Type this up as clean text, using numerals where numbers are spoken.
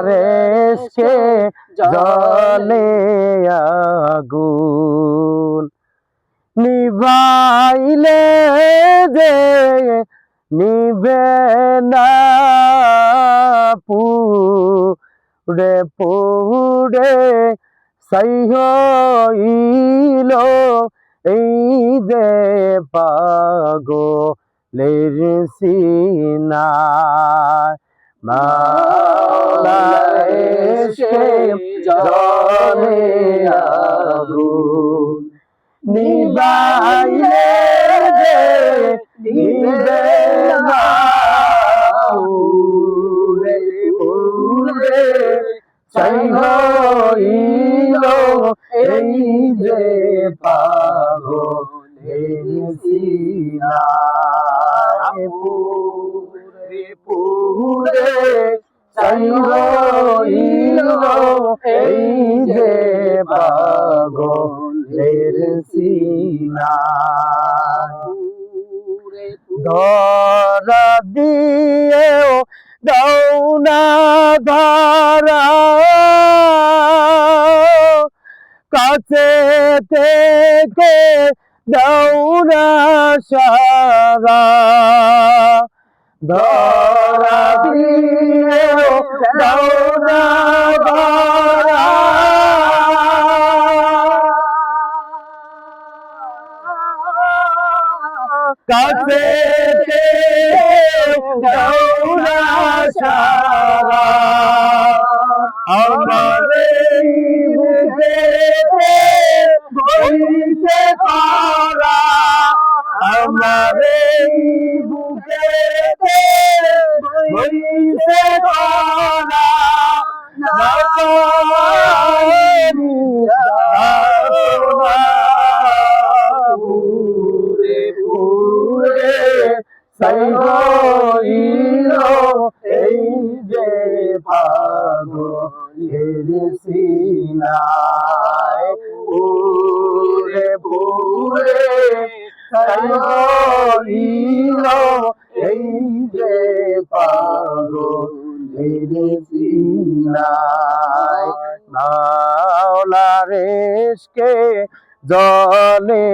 রেসকে জলে আগুন নিভাইলে যে নিবে না পুড়ে পুড়ে সাই হইল এই যে পাগলের সিনা মাওলার এসকে জলে আগুন নিভাইলে যে নিবে না পুড়ে পুড়ে ছাই হইল এই যে পাগলের সিনা পুড়ে পুড়ে ছাই হইল এই যে পাগলের সিনা ধরা দিয়েও দাও না ধরা কাছে থেকে দাও না সারা ধরা দিয়েও দাও না ধরা কাছে দাও না সারা আমার বুকে বইতে পারা আমার বুকে বইতে পারা সাই হইল এই যে পাগলের সিনায় পুড়ে পুড়ে সাই হইল এই যে পাগলের সিনায় মাওলার এসকে জলে